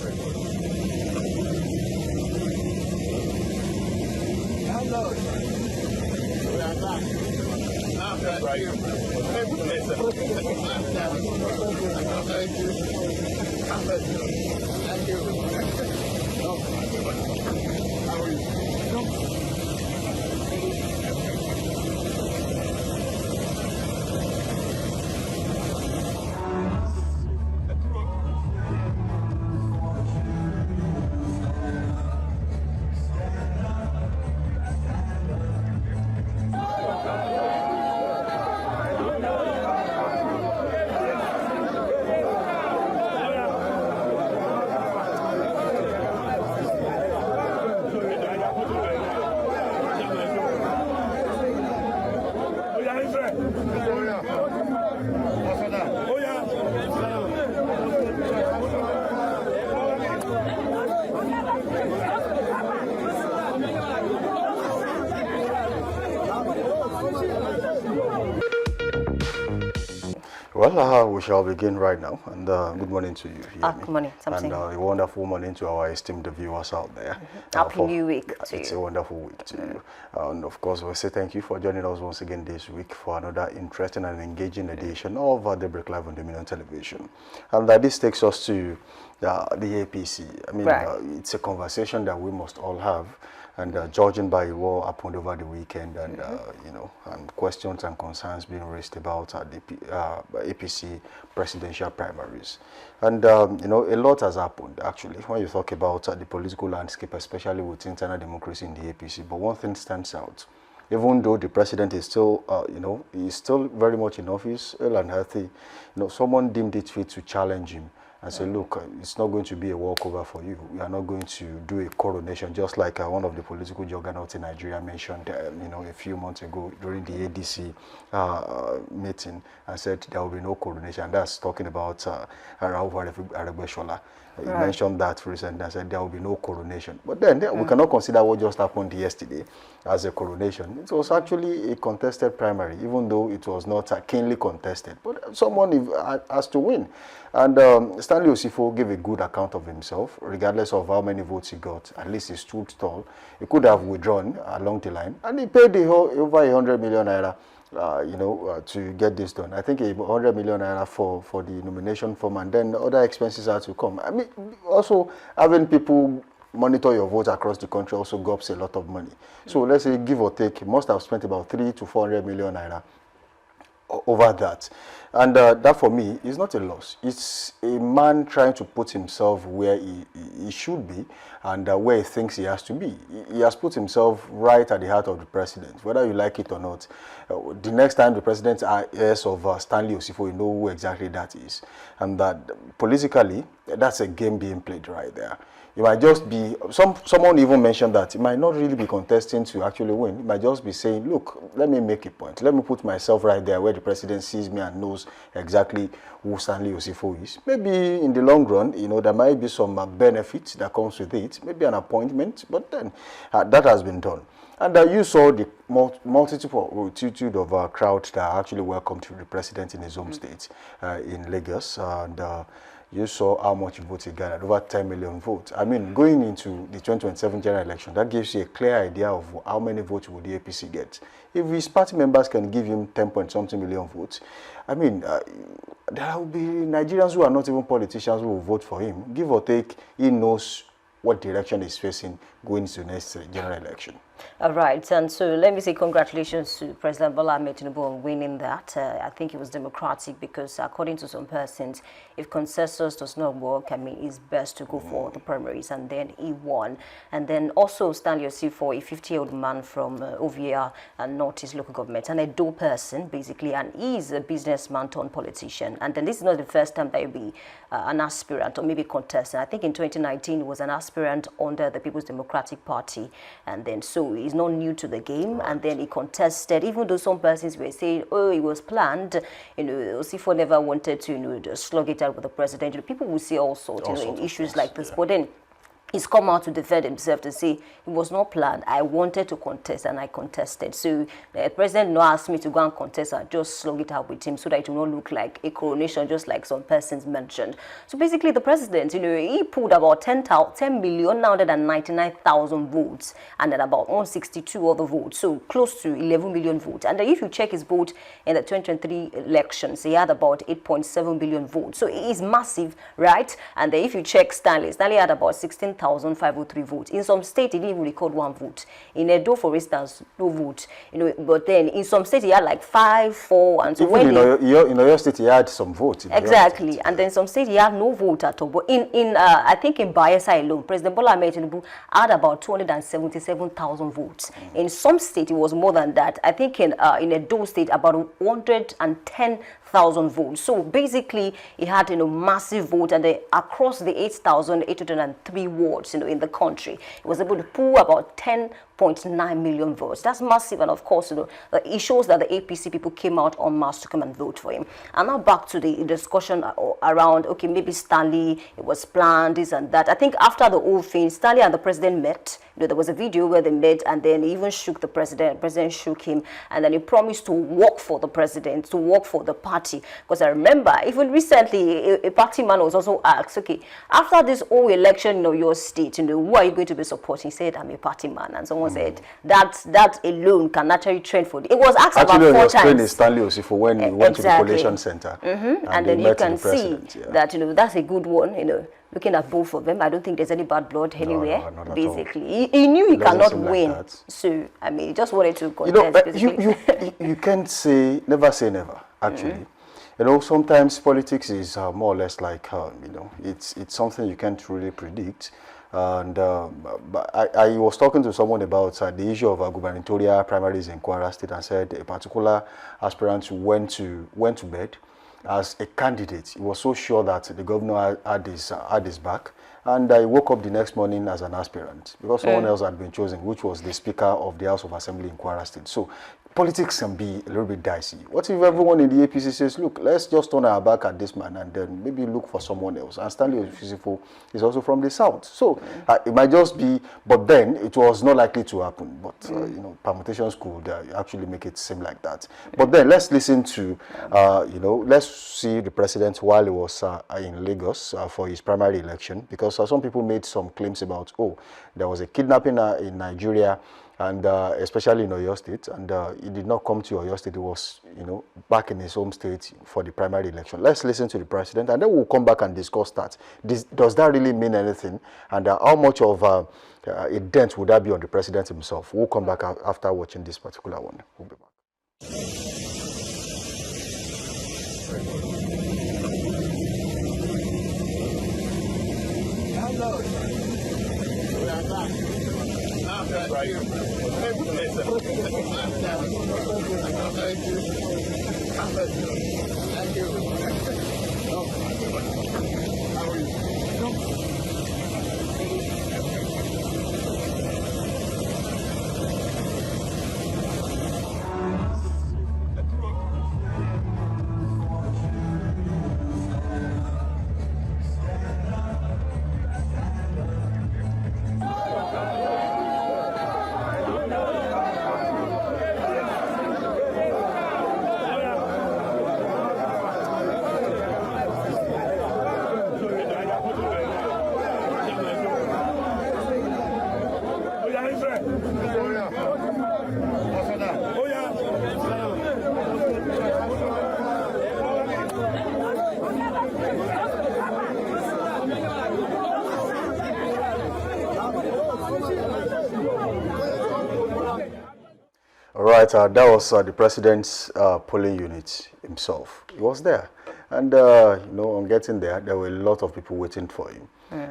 Right. Thank you. How are you? Well, we shall begin right now, and good morning to you. Good morning, and a wonderful morning to our esteemed viewers out there. Happy New Week to you. It's a wonderful week to you. And of course, we'll say thank you for joining us once again this week for another interesting and engaging edition of Daybreak Live on Dominion Television. And this takes us to the APC. I mean, it's a conversation that we must all have. And judging by what happened over the weekend, and you know, and questions and concerns being raised about the APC presidential primaries, and you know, a lot has happened actually. When you talk about the political landscape, especially with internal democracy in the APC, but one thing stands out: even though the president is still, you know, he's still very much in office, ill and healthy, you know, someone deemed it fit to challenge him and say, look, it's not going to be a walkover for you. We are not going to do a coronation, just like one of the political juggernauts in Nigeria mentioned, you know, a few months ago during the ADC meeting, and said there will be no coronation. And that's talking about Rauf Aregbesola. He mentioned that recently and said there will be no coronation. But then we cannot consider what just happened yesterday as a coronation. It was actually a contested primary, even though it was not keenly contested. But someone has to win. And Stanley Osifo gave a good account of himself, regardless of how many votes he got. At least he stood tall. He could have withdrawn along the line. And he paid over 100 million naira. You know, to get this done. I think 100 million naira for the nomination form, and then other expenses are to come. I mean, also having people monitor your votes across the country also gobs a lot of money. So let's say, give or take, he must have spent about 300 to 400 million naira over that. And that for me is not a loss. It's a man trying to put himself where he should be and where he thinks he has to be. He has put himself right at the heart of the president, whether you like it or not. The next time the president hears of Stanley Osifo, you know who exactly that is. And that politically, that's a game being played right there. It might just be, someone even mentioned that it might not really be contesting to actually win. It might just be saying, look, let me make a point. Let me put myself right there where the president sees me and knows exactly who Stanley Osifo is. Maybe in the long run, you know, there might be some benefits that comes with it. Maybe an appointment, but then that has been done. And you saw the multitude of crowds that actually welcomed the president in his home state in Lagos. And you saw how much votes he gathered, over 10 million votes. I mean, going into the 2027 general election, that gives you a clear idea of how many votes would the APC get. If his party members can give him 10-point-something million votes, I mean, there will be Nigerians who are not even politicians who will vote for him. Give or take, he knows what direction he's facing going into the next general election. All right, and so let me say congratulations to President Bola Ahmed Tinubu on winning that. I think it was democratic because according to some persons, if consensus does not work, I mean, it's best to go for the primaries, and then he won. And then also Stanley Osifo, a 50-year-old man from Ovia and Northeast local government, an Edo person, basically, and he's a businessman turned politician. And then this is not the first time that he'll be an aspirant or maybe contestant. I think in 2019 he was an aspirant under the People's Democratic Party, and then so he's not new to the game, and then he contested, even though some persons were saying, oh, it was planned, you know, Osifo never wanted to, you know, slug it out with the president. You know, people will say all sorts, you know, in issues like this, but then he's come out to defend himself to say it was not planned. I wanted to contest and I contested. So the president not asked me to go and contest. I just slug it out with him so that it will not look like a coronation, just like some persons mentioned. So basically, the president, he pulled about 10,999,000 votes and then about 162 other votes. So close to 11 million votes. And if you check his vote in the 2023 elections, he had about 8.7 billion votes. So it is massive, right? And then if you check Stanley had about 16,503 votes. In some states, he didn't even record one vote. In Edo, for instance, no vote. But then in some states, he had like 5, 4, and so even in your state, he had some votes. Exactly, and then some states he had no vote at all. But I think in Bayelsa alone, President Bola Ahmed Tinubu had about 277,000 votes. In some states, it was more than that. I think in Edo State, about 110,000 votes. So basically, he had massive vote, and across the 8,803 wards in the country, he was able to pull about 10.9 million votes. That's massive, and of course, it shows that the APC people came out en masse to come and vote for him. And now back to the discussion around, okay, maybe Stanley, it was planned, this and that. I think after the whole thing, Stanley and the president met. There was a video where they met, and then he even shook the president. The president shook him, and then he promised to work for the president, to work for the party. Because I remember, even recently, a party man was also asked, okay, after this whole election in your state, who are you going to be supporting? He said, I'm a party man. And someone said, that alone can naturally trend for it. It was asked about 4 times. Is Stanley Osifo when he went to the collation center. And then you can see that, that's a good one, looking at both of them. I don't think there's any bad blood anywhere. No, not basically, he knew he cannot win. Like so, I mean, he just wanted to contest. You can't say, never say never, actually. Sometimes politics is more or less like, it's something you can't really predict. And but I was talking to someone about the issue of gubernatorial primaries in Kwara State, and said a particular aspirant went to bed as a candidate. He was so sure that the governor had his back, and I woke up the next morning as an aspirant because someone else had been chosen, which was the Speaker of the House of Assembly in Kwara State. So politics can be a little bit dicey. What if everyone in the APC says, look, let's just turn our back at this man and then maybe look for someone else? And Stanley Osifo is also from the south. So it might just be, but then it was not likely to happen. But, permutations could actually make it seem like that. But then let's listen to, let's see the president while he was in Lagos for his primary election. Because some people made some claims about, there was a kidnapping in Nigeria, and especially in Oyo State, and he did not come to Oyo State. He was, back in his home state for the primary election. Let's listen to the president, and then we'll come back and discuss that. Does that really mean anything? And how much of a dent would that be on the president himself? We'll come back after watching this particular one. We'll be back. Hello. We are back. Right. Thank you. How are you? All right, that was the president's polling unit himself. He was there. And, on getting there, there were a lot of people waiting for him.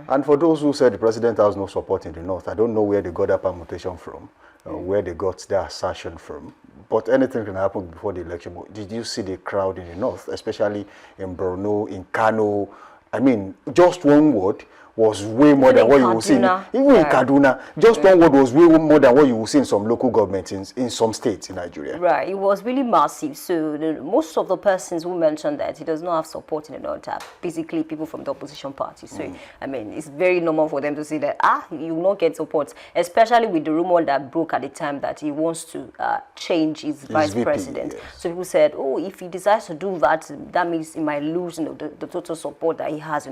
And for those who said the president has no support in the north, I don't know where they got that permutation from, where they got their assertion from. But anything can happen before the election. But did you see the crowd in the north, especially in Borno, in Kano? I mean, just one word was way more than what you will see. Even in Kaduna, just one word was way more than what you will see in some local governments in some states in Nigeria. Right, it was really massive. So most of the persons who mentioned that he does not have support in the North are basically people from the opposition party. So I mean, it's very normal for them to say that you will not get support, especially with the rumor that broke at the time that he wants to change his vice VP, president. yes. So people said, oh, if he decides to do that, that means he might lose, the total support that he has,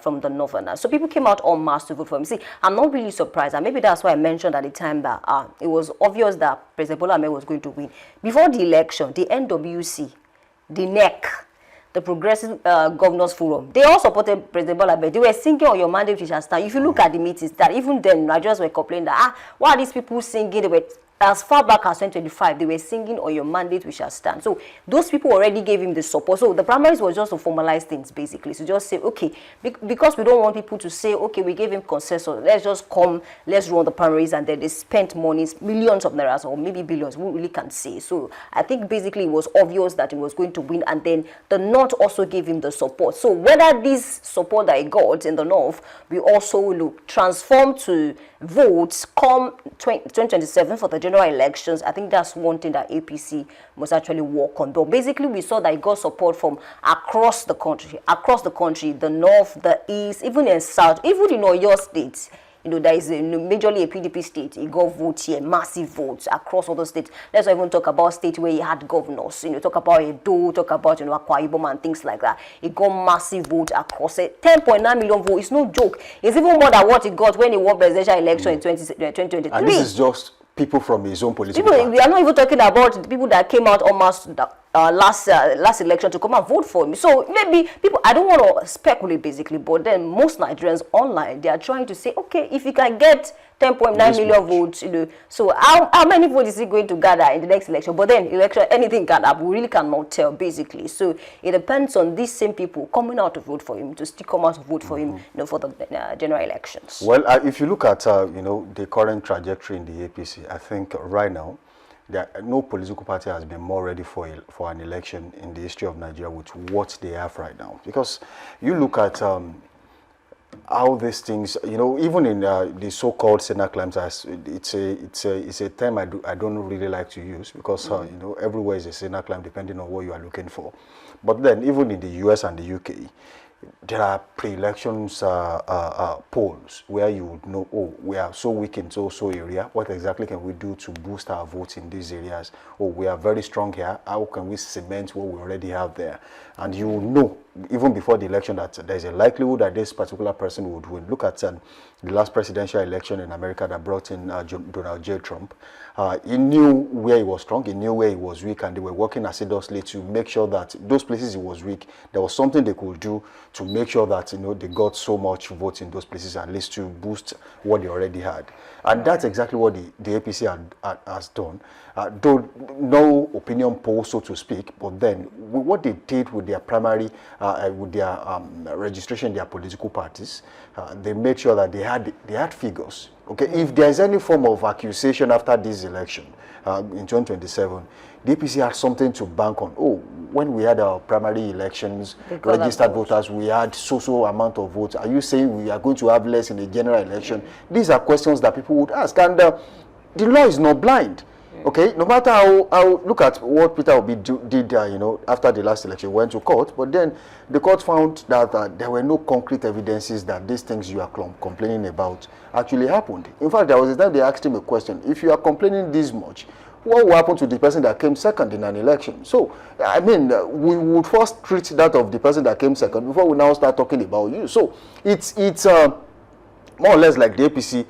from the Northerners. So people came out en masse to vote for him. See, I'm not really surprised, and maybe that's why I mentioned at the time that it was obvious that President Bola Ahmed was going to win. Before the election, the NWC, the NEC, the Progressive Governors Forum, they all supported President Bola Ahmed. They were singing on your mandate, which has started. If you look at the meetings, that even then, Nigerians were complaining that, why are these people singing? They were, as far back as 2025, they were singing on your mandate, we shall stand. So those people already gave him the support. So the primaries was just to formalize things, basically. So just say, okay, because we don't want people to say, okay, we gave him consensus, let's just come, let's run the primaries, and then they spent monies, millions of naira, or maybe billions, we really can't say. So I think basically it was obvious that he was going to win, and then the North also gave him the support. So whether this support that he got in the North will also transform to votes come 2027 for the general elections, I think that's one thing that APC must actually work on. But basically, we saw that it got support from across the country, the North, the East, even in South, even in Oyo State. There is majorly a PDP state. It got votes here, massive votes across other states. Let's not even talk about states where he had governors. Talk about Edo, talk about Akwa Ibom and things like that. It got massive votes across it. 10.9 million votes. It's no joke. It's even more than what he got when he won presidential election in 2023. And this is just people from his own political party. We are not even talking about the people that came out almost last election to come and vote for him. So maybe people, I don't want to speculate basically, but then most Nigerians online, they are trying to say, okay, if you can get 10.9 million votes, so how many votes is he going to gather in the next election? But then anything can happen. We really cannot tell basically. So it depends on these same people coming out to vote for him, to still come out to vote for him, for the general elections. Well, if you look at the current trajectory in the APC, I think right now, no political party has been more ready for an election in the history of Nigeria with what they have right now. Because you look at how these things, even in the so-called Senate claims, it's a term I don't really like to use because everywhere is a Senate claim depending on what you are looking for. But then even in the US and the UK, there are pre-elections polls where you would know, oh, we are so weak in so area. What exactly can we do to boost our votes in these areas? Oh, we are very strong here. How can we cement what we already have there? And you will know, even before the election, that there's a likelihood that this particular person would win. Look at the last presidential election in America that brought in Donald J. Trump. He knew where he was strong, he knew where he was weak, and they were working assiduously to make sure that those places he was weak, there was something they could do to make sure that they got so much votes in those places, at least to boost what they already had. And that's exactly what the APC has done. Though no opinion poll, so to speak, but then what they did with their primary, with their registration, their political parties, they made sure that they had figures. Okay, if there's any form of accusation after this election in 2027, the APC had something to bank on. Oh, when we had our primary elections, registered voters, we had so amount of votes. Are you saying we are going to have less in the general election? These are questions that people would ask, and the law is not blind. Okay, no matter how look at what Peter Obi did, after the last election, went to court, but then the court found that there were no concrete evidences that these things you are complaining about actually happened. In fact, there was a time they asked him a question: if you are complaining this much, what will happen to the person that came second in an election? So, I mean, we would first treat that of the person that came second before we now start talking about you. So, it's more or less like the APC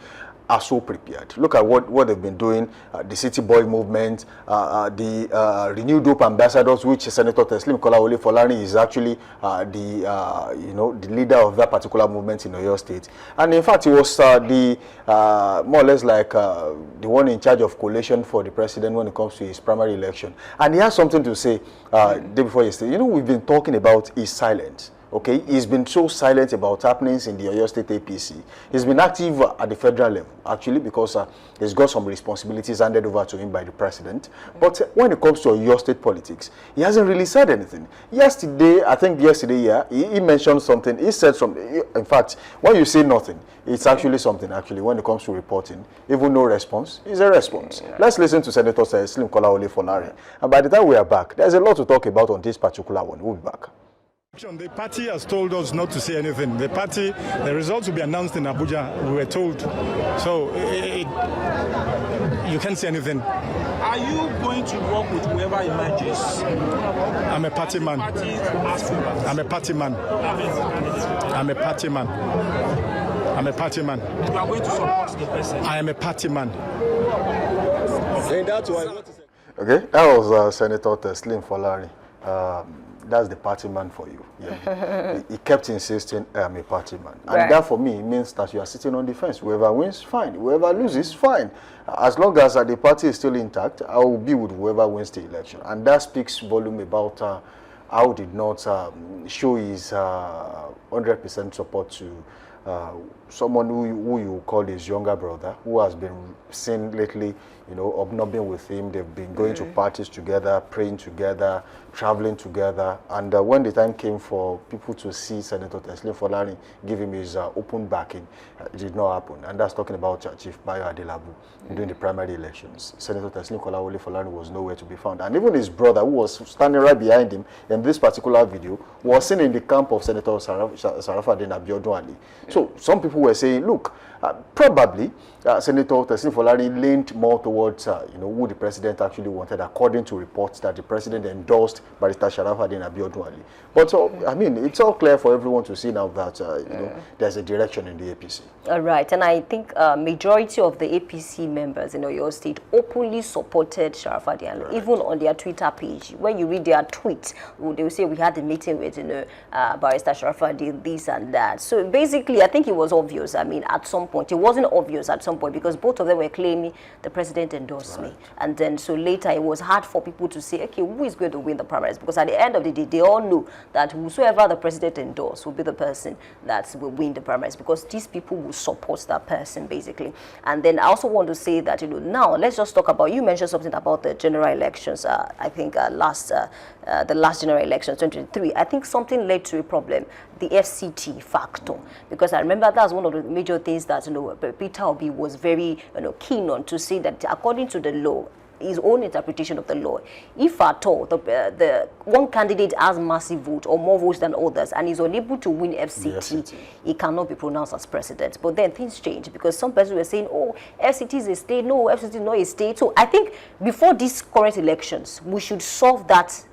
are so prepared. Look at what they've been doing, the City Boy movement, the Renewed Hope ambassadors, which Senator Teslim Kolawole Folani is actually the leader of that particular movement in Oyo State. And in fact, he was more or less like the one in charge of coalition for the president when it comes to his primary election. And he has something to say day before yesterday. We've been talking about his silence. Okay, he's been so silent about happenings in the Oyo State APC. He's been active at the federal level, actually, because he's got some responsibilities handed over to him by the president. But when it comes to Oyo State politics, he hasn't really said anything. Yesterday, I think yesterday, yeah, he mentioned something. He said something. In fact, when you say nothing, it's actually something, actually, when it comes to reporting. Even no response is a response. Let's listen to Senator Slim Kolawole Folari. And by the time we are back, there's a lot to talk about on this particular one. We'll be back. The party has told us not to say anything. The results will be announced in Abuja, we were told. So you can't say anything. Are you going to work with whoever emerges? I'm a party man. I'm a party man. I'm a party man. I'm a party man. You are going to support the person? I am a party man. Okay, that was Senator Slim Folari. That's the party man for you. Yeah. he kept insisting, I'm a party man. And that for me means that you are sitting on the fence. Whoever wins, fine. Whoever loses, fine. As long as the party is still intact, I will be with whoever wins the election. And that speaks volume about how did not show his 100% support to someone who you call his younger brother, who has been seen lately, you know, obnobbing with him. They've been going to parties together, praying together, traveling together. And when the time came for people to see Senator Slim Folari give him his open backing, it did not happen. And that's talking about Chief Bayo Adelabu during the primary elections. Senator Slim Folari was nowhere to be found. And even his brother, who was standing right behind him in this particular video, was seen in the camp of Senator Sarafaddin Abiodun Ali. So some people were saying, look, probably Senator Slim Folari leaned more towards you know, who the president actually wanted, according to reports that the president endorsed Barrister Sarafaddin Abiodun Ali. But I mean, it's all clear for everyone to see now that you know, there's a direction in the APC. All right, and I think majority of the APC members in Oyo State openly supported Sarafaddin Ali, even on their Twitter page. When you read their tweets, they will say we had a meeting with, you know, Barrister Sarafaddin, this and that. So basically, I think it was obvious. I mean, at some point, it wasn't obvious at some point because both of them were claiming the president endorsed me, and then so later it was hard for people to say, okay, who is going to win the primaries? Because at the end of the day, they all know that whosoever the president endorsed will be the person that will win the primaries, because these people will support that person basically. And then I also want to say that, you know, now let's just talk about, you mentioned something about the general elections. I think the last general elections 2023, I think something led to a problem, the FCT factor, because I remember that's one of the major things that, you know, Peter Obi was very, you know, keen on, to say that according to the law, his own interpretation of the law, if at all the one candidate has massive vote or more votes than others and is unable to win FCT, he cannot be pronounced as president. But then things changed because some persons were saying, oh, FCT is a state, no, FCT is not a state. So I think before these current elections, we should solve that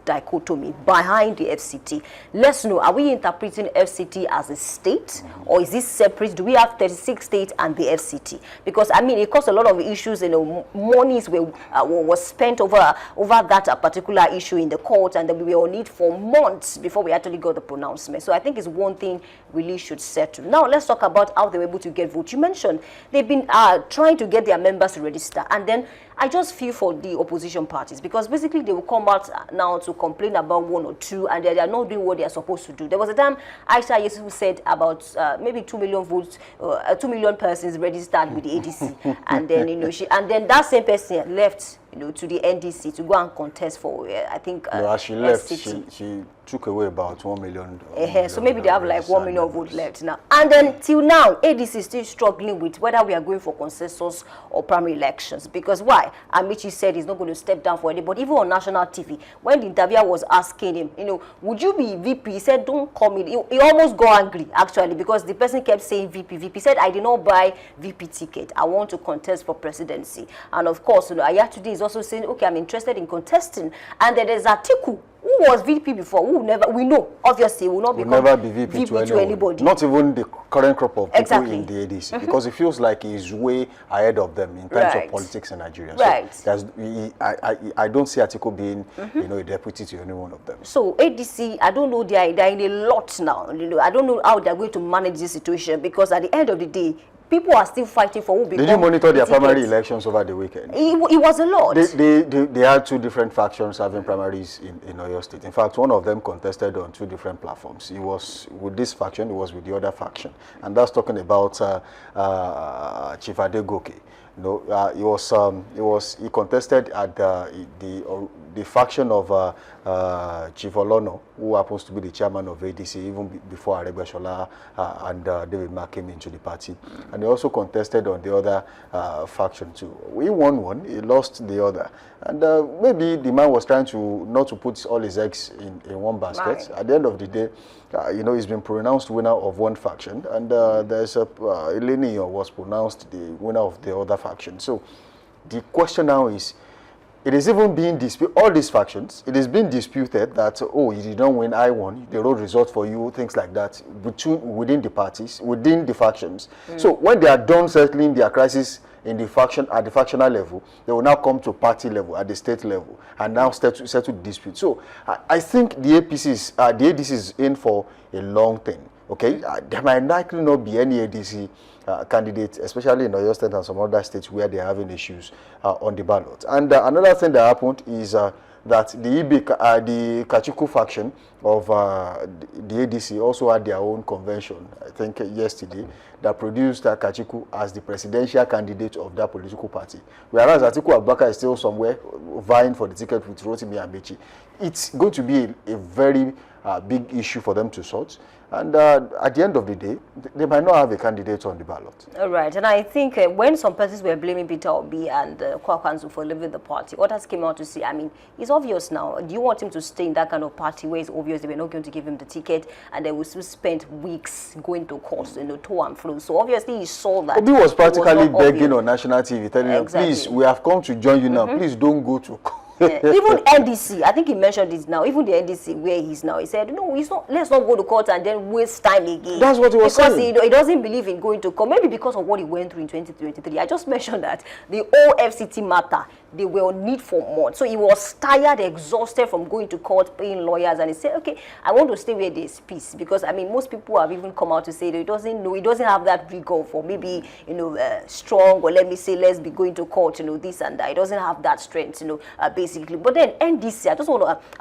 dichotomy behind the FCT. Let's know, are we interpreting FCT as a state, or is this separate? Do we have 36 states and the FCT? Because I mean, it caused a lot of issues, you know, monies was spent over that particular issue in the court, and then we were on it for months before we actually got the pronouncement. So I think it's one thing really should settle. Now let's talk about how they were able to get votes. You mentioned they've been trying to get their members to register, and then I just feel for the opposition parties, because basically they will come out now to complain about one or two, and they are not doing what they are supposed to do. There was a time Aisha Yesu said about maybe 2 million votes, 2 million persons registered with the ADC, and then, you know, then that same person left, you know, to the NDC to go and contest for, I think, as she left, she took away about 1 million. So maybe they have like 1 million votes left now. And then till now, ADC is still struggling with whether we are going for consensus or primary elections. Because why? Amici said he's not going to step down for anybody. Even on national TV, when the interviewer was asking him, you know, would you be VP? He said, don't call me. He almost got angry, actually, because the person kept saying VP. VP said, I did not buy VP ticket. I want to contest for presidency. And of course, you know, Aya today is also saying, okay, I'm interested in contesting. And then there's Atiku, who was VP before, we know, obviously, will not never be VP to anybody. Not even the current crop of people in the ADC, because it feels like he's way ahead of them in terms of politics in Nigeria. So I don't see Atiku being, you know, a deputy to any one of them. So ADC, I don't know, they're in a lot now. You know, I don't know how they're going to manage this situation, because at the end of the day, people are still fighting for who become. Did you monitor their tickets. primary elections over the weekend? It was a lot. They had two different factions having primaries in Oyo State. In fact, one of them contested on two different platforms. He was with this faction, he was with the other faction. And that's talking about Chief Adegoke. No, he contested at the faction of Chief Olono, who happens to be the chairman of ADC even before Aregbesola and David Mark came into the party, and he also contested on the other faction too. He won one, he lost the other, and maybe the man was trying to not to put all his eggs in one basket. Right. At the end of the day, he's been pronounced winner of one faction, and there's Eleni was pronounced the winner of the other faction. So the question now is, it is even being disputed, all these factions, it is being disputed that, oh, you did not win, I won, the road result for you, things like that, within the parties, within the factions. So when they are done settling their crisis in the faction, at the factional level, they will now come to party level, at the state level, and now settle the dispute. So I think the ADC is in for a long thing. Okay, there might likely not be any ADC candidate, especially in Oyo State and some other states where they are having issues on the ballot. And another thing that happened is that the Kachuku faction of the ADC also had their own convention, I think yesterday, that produced Kachuku as the presidential candidate of that political party. Whereas Atiku Abubakar is still somewhere vying for the ticket with Rotimi Amechi. It's going to be a very big issue for them to sort. And at the end of the day, they might not have a candidate on the ballot. All right. And I think when some persons were blaming Peter Obi and Kwakwanzu for leaving the party, others came out to say, I mean, it's obvious now. Do you want him to stay in that kind of party where it's obvious they were not going to give him the ticket, and they will still spend weeks going to court, to and fro? So obviously he saw that. Obi was practically begging on national TV, telling them, please, we have come to join you now. Please don't go to court. Even NDC, I think he mentioned this now, even the NDC where he's now, he said, no, let's not go to court and then waste time again. That's what he was saying. Because he doesn't believe in going to court, maybe because of what he went through in 2023. I just mentioned that the whole FCT matter, they were on need for more. So he was tired, exhausted from going to court, paying lawyers, and he said, okay, I want to stay where there's peace. Because, I mean, most people have even come out to say that he doesn't have that rigor for maybe, strong, or let me say, let's be going to court, this and that. He doesn't have that strength, basically. But then NDC, I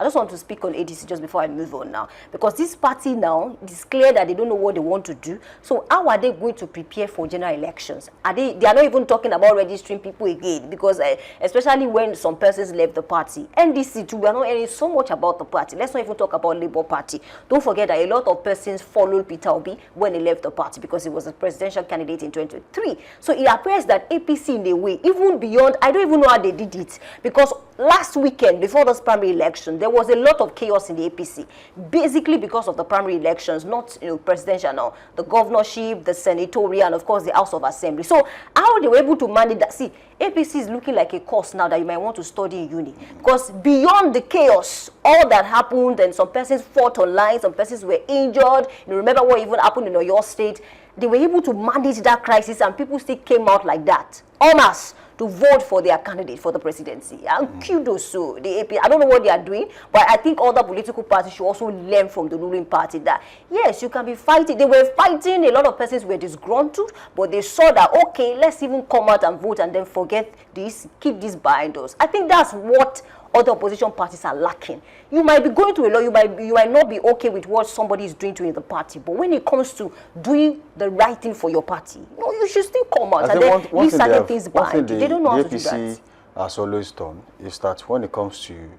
just want to speak on ADC just before I move on now, because this party now is clear that they don't know what they want to do. So how are they going to prepare for general elections? They are not even talking about registering people again, because especially when some persons left the party. NDC too, we are not hearing so much about the party. Let's not even talk about Labour Party. Don't forget that a lot of persons followed Peter Obi when he left the party because he was a presidential candidate in 2023. So it appears that APC in a way, even beyond, I don't even know how they did it, because last weekend, before this primary election, there was a lot of chaos in the APC, basically because of the primary elections, not presidential now, the governorship, the senatorial, and of course the House of Assembly. So how they were able to manage that? See, APC is looking like a course now that you might want to study in uni, because beyond the chaos, all that happened, and some persons fought online, some persons were injured. Remember what even happened in Oyo State? They were able to manage that crisis, and people still came out like that, en masse, to vote for their candidate for the presidency. And kudos to the AP. I don't know what they are doing, but I think other political parties should also learn from the ruling party that, yes, you can be fighting. They were fighting. A lot of persons were disgruntled, but they saw that, okay, let's even come out and vote and then forget this, keep this behind us. I think that's what other opposition parties are lacking. You might be going through a lot, you might not be okay with what somebody is doing to you in the party, but when it comes to doing the right thing for your party, you should still come out and then leave certain things behind you. They don't know how to do that. The APC has always done is that when it comes to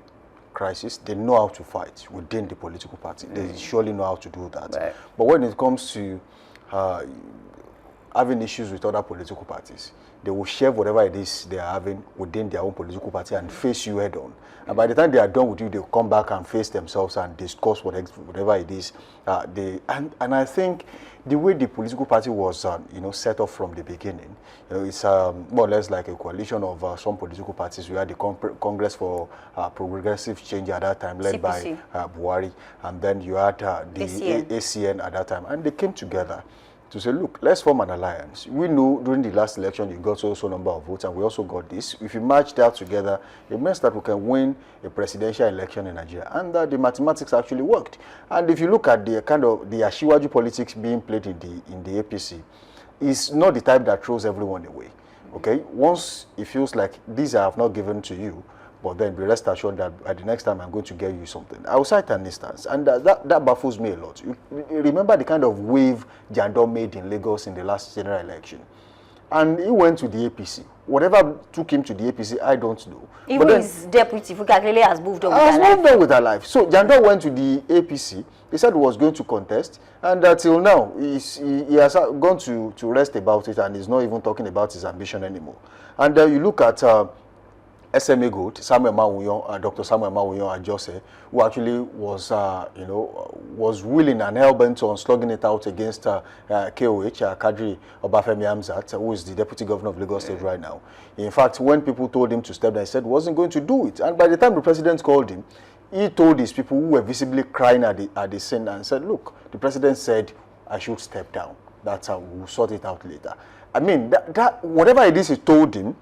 crisis, they know how to fight within the political party. They surely know how to do that. Right. But when it comes to having issues with other political parties, they will share whatever it is they are having within their own political party and face you head on. And by the time they are done with you, they'll come back and face themselves and discuss whatever it is. And I think the way the political party was set up from the beginning, it's more or less like a coalition of some political parties. We had the Congress for Progressive Change at that time, led by Buhari, and then you had the ACN at that time, and they came together to say, look, let's form an alliance. We know during the last election you got so number of votes, and we also got this. If you match that together, it means that we can win a presidential election in Nigeria. And the mathematics actually worked. And if you look at the kind of the Ashiwaju politics being played in the APC, is not the type that throws everyone away. Okay, once it feels like these I have not given to you, but then be rest assured that at the next time I'm going to get you something. I will cite an instance, and that baffles me a lot. You remember the kind of wave Jandor made in Lagos in the last general election, and he went to the APC. Whatever took him to the APC, I don't know. Even his deputy, Fukaklele, has moved on with has her life. moved on with her life. So Jandor went to the APC. He said he was going to contest, and till now he has gone to rest about it, and he's not even talking about his ambition anymore. And you look at SMA Gold, Samuel Mawuyon, Dr. Samuel Mawuyon Ajose, who actually was, was willing and hell-bent on slugging it out against KOH, Kadri Obafemi Hamzat, who is the Deputy Governor of Lagos State right now. In fact, when people told him to step down, he said he wasn't going to do it. And by the time the president called him, he told his people who were visibly crying at the scene and said, look, the president said I should step down. That's how we'll sort it out later. I mean, that whatever it is he told him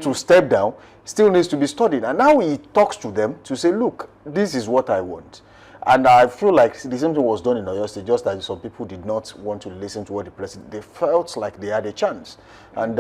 to step down still needs to be studied. And now he talks to them to say, look, this is what I want. And I feel like the same thing was done in Oyo State, just that some people did not want to listen to what the president, they felt like they had a chance. And,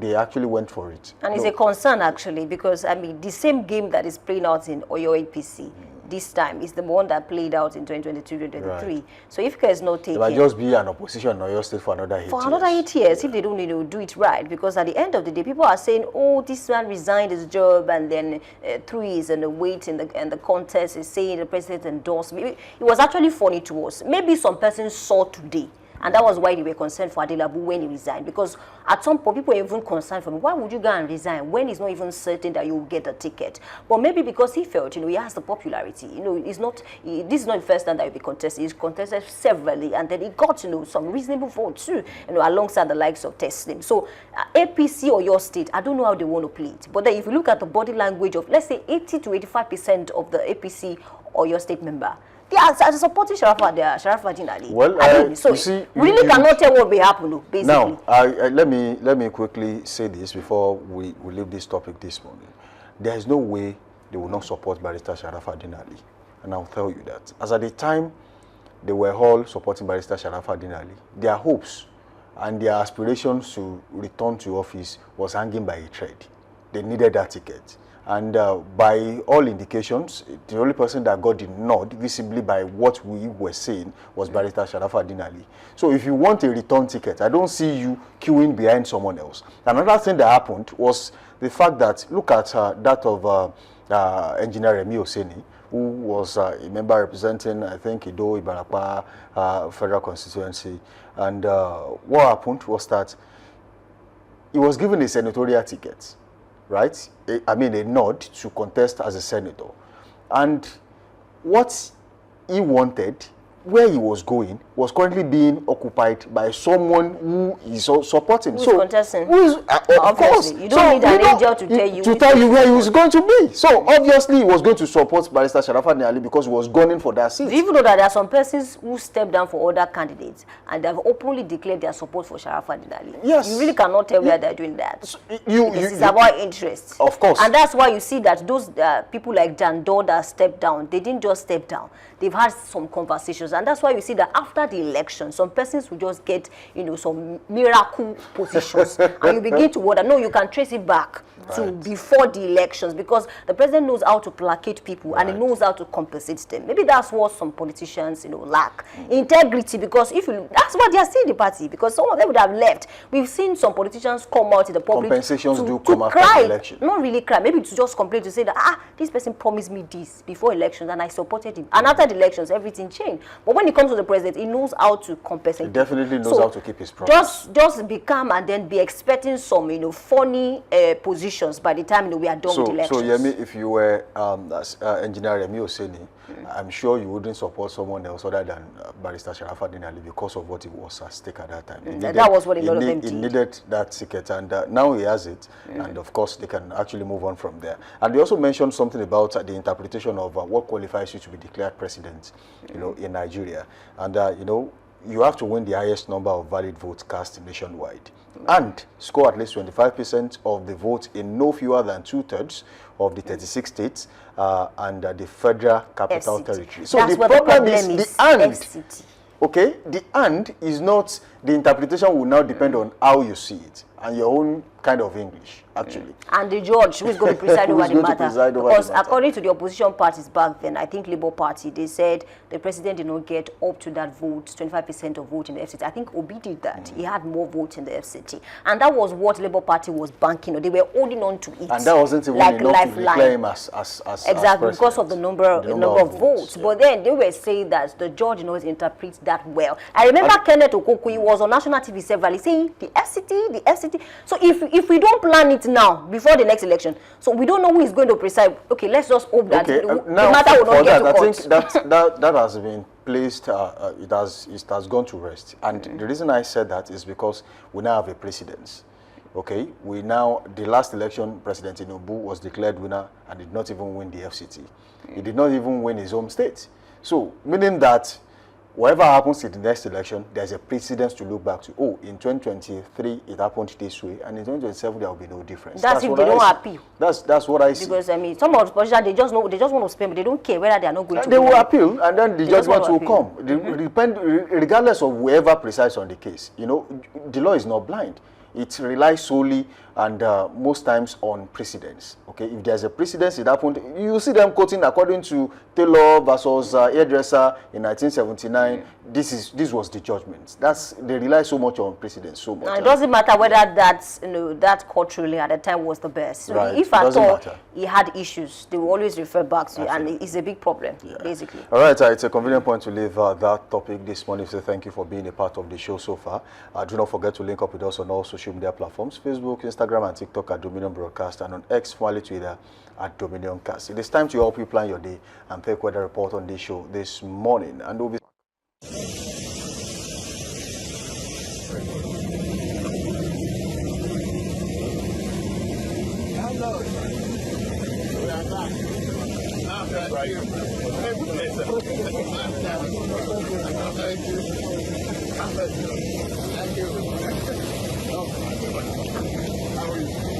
they actually went for it. And it's a concern, actually, because, I mean, the same game that is playing out in Oyo APC this time is the one that played out in 2022-2023. Right. So if there is no taking... There might just be an opposition in Oyo State for another 8 years. For another 8 years, if they don't do it right. Because at the end of the day, people are saying, oh, this man resigned his job, and then through his weight in the contest is saying the president endorsed me. It was actually funny to us. Maybe some person saw today, and that was why they were concerned for Adelabu when he resigned. Because at some point, people were even concerned for him. Why would you go and resign when it's not even certain that you'll get a ticket? But maybe because he felt, he has the popularity. This is not the first time that he'll be contested. He's contested severally, and then he got, some reasonable votes too, alongside the likes of Teslim. So APC or your state, I don't know how they want to play it. But then if you look at the body language of, let's say, 80 to 85% of the APC or your state member, they are supporting Sharafadin Ali. Well, so you see, really cannot tell what will happen, basically. Now, let me quickly say this before we leave this topic this morning. There is no way they will not support Barrister Sharafadin Ali, and I'll tell you that. As at the time they were all supporting Barrister Sharafadin Ali, their hopes and their aspirations to return to office was hanging by a thread. They needed that ticket. And by all indications, the only person that got the nod, visibly by what we were saying, was Barrister Sharafadin Ali. So if you want a return ticket, I don't see you queuing behind someone else. Another thing that happened was the fact that, look at that of Engineer Remi Oseni, who was a member representing, I think, Ido Ibarapa Federal Constituency. And what happened was that he was given a senatorial ticket. Right? A nod to contest as a senator. And what he wanted, where he was going, was currently being occupied by someone who is supporting. Who's contesting? Who is, of course. You don't need an angel to tell you where he was going to be. So obviously he was going to support Barrister Sharafadin Ali because he was gunning for that seat. Do you even know that there are some persons who stepped down for other candidates and they have openly declared their support for Sharafadin Ali? Yes. You really cannot tell where they're doing that. So it's about interests. Of course. And that's why you see that those people like Jandor that stepped down, they didn't just step down. They've had some conversations. And that's why you see that after the election, some persons will just get, some miracle positions. And you begin to wonder, no, you can trace it back to before the elections, because the president knows how to placate people and he knows how to compensate them. Maybe that's what some politicians, lack. Integrity, because that's what they are saying in the party, because some of them would have left. We've seen some politicians come out in the public compensations to come cry. after the election. Not really cry, maybe to just complain, to say that, this person promised me this before elections and I supported him. And after the elections, everything changed. But when it comes to the president, he knows how to compensate. He definitely knows how to keep his promise. Just be calm and then be expecting some, funny positions by the time we are done with elections. So Yemi, if you were Engineer Remi Oseni, I'm sure you wouldn't support someone else other than Barrister Sharafadin Ali because of what it was at stake at that time. That was what a lot of them did. He needed that ticket, and now he has it, and of course they can actually move on from there. And they also mentioned something about the interpretation of what qualifies you to be declared president, in Nigeria, and you have to win the highest number of valid votes cast nationwide and score at least 25% of the vote in no fewer than 2/3 of the 36 states and the federal capital territory. So that's the problem is the and. FCT. Okay, the and is not the interpretation will now depend on how you see it and your own kind of English, actually. And the judge who is going to preside over the matter. Because according to the opposition parties back then, I think Labour Party, they said the president did not get up to that vote, 25% of vote in the FCT. I think Obi did that. He had more votes in the FCT. And that was what Labour Party was banking on. They were holding on to it. And that wasn't even like enough to declare him as exactly, as because of the number of votes. Yeah. But then they were saying that the judge knows interprets that well. I remember Kenneth Okonkwo was on national TV several saying the FCT. So if we don't plan it now before the next election, so we don't know who is going to preside. Okay, let's just hope that the matter will not get to court. I think that has been placed. It has gone to rest. And the reason I said that is because we now have a precedence. Okay, the last election, President Tinubu was declared winner and did not even win the FCT. He did not even win his home state. So, meaning that whatever happens in the next election, there's a precedence to look back to. Oh, in 2023, it happened this way, and in 2027, there will be no difference. That's if they don't appeal. That's what I see. Because, I mean, some of the politicians, they just want to spend, but they don't care whether they are not going to They will appeal, and then the judgment will come. Regardless of whoever presides on the case. You know, the law is not blind. It relies solely and most times on precedence. Okay, if there's a precedence, it happened. You see them quoting according to Taylor versus hairdresser in 1979. This was the judgment. They rely so much on precedence. So much. Now, it doesn't matter whether that court ruling at the time was the best. So right. If at all he had issues, they will always refer back to it, and it's a big problem, basically. All right, it's a convenient point to leave that topic this morning. So thank you for being a part of the show so far. Do not forget to link up with us on all social media platforms: Facebook, Instagram, and TikTok at Dominion Broadcast, and on X, formerly Twitter, at Dominion Cast. It is time to help you plan your day and take weather report on this show this morning. And we'll be Right here. Thank you. How are you?